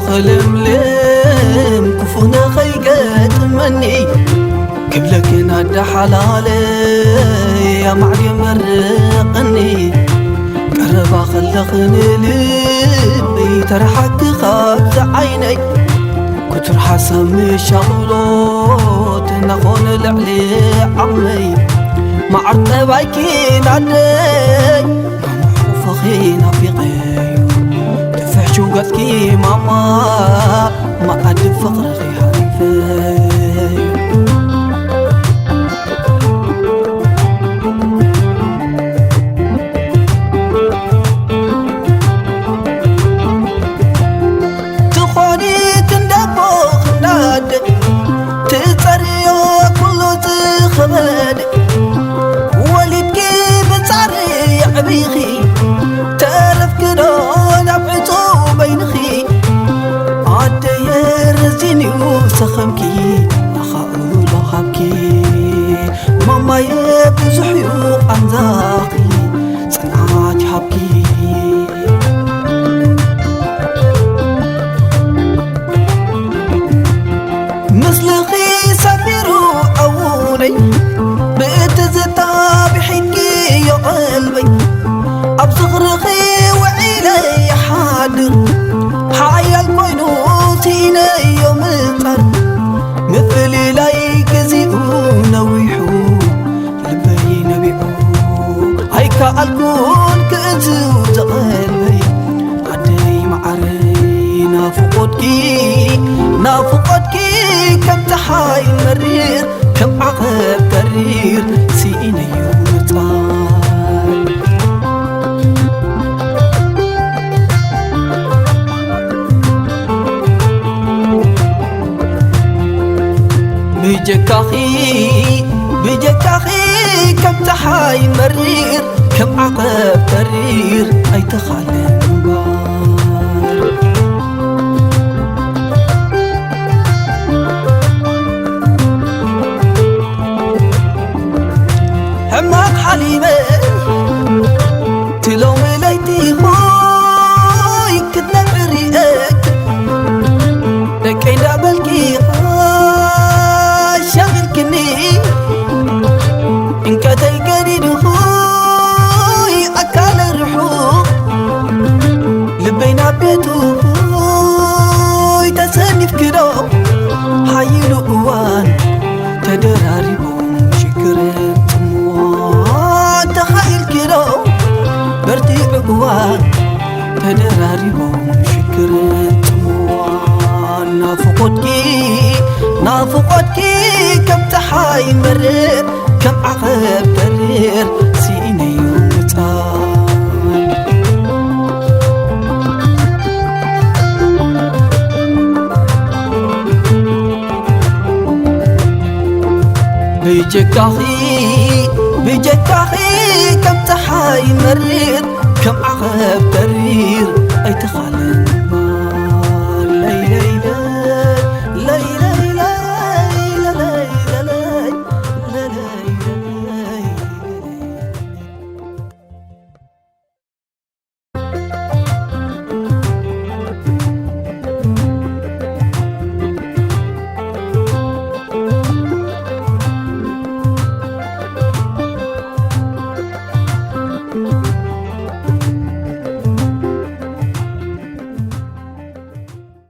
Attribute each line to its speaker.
Speaker 1: خلملم كفونا خيقات مني قبلك نادى حلالي يا معدي مرقني قربا خلقني لبي ترحك خابز عيني كتر حسم شغلوت نخون العلي عمي ما عرض بايكي نادي فخينا في غير دفع شو قذكي ماما ما قد فقر غي حريفي تخوني تندبوخ ناد تتريو كله تخبد ولدكي بتصري عبيخي تلف كدون أبعتو بينخي عدي يرزيني وسخمكي أخاول وخابكي ماما يبزحيو أنزاقي صنعات حبكي مسلخي سفيرو أولي بتزتا بحكي يا قلبي أبصغرخي وعيلي حادر حايا الكوينو تيني يوم الطر مثلي لايك زيقو نويحو لبي نبيعو هيكا الكون كأزو تقلبي عدي معري نافقتكي كم تحاي مرير كم عقب كرير سيني يوم الطر بجكاخي كم تحاي مرير كم عقب كرير أي تخلى نبار همك حليمة تلوم ليتي خوي كدنا بريئك لكي نقبلكي إن كتل قريد خوي أكال الرحوق لبينا بيتو خوي تسنف كدو حيلو قوان تدراري بوم شكرت موان تخيل كدو برتي قوان تدراري بوم شكرت موان نافقتكي كم تحاي مرير كم عقب كرير سيني ومتان بجكاخي كم تحاي مرير كم عقب كرير أي تخلن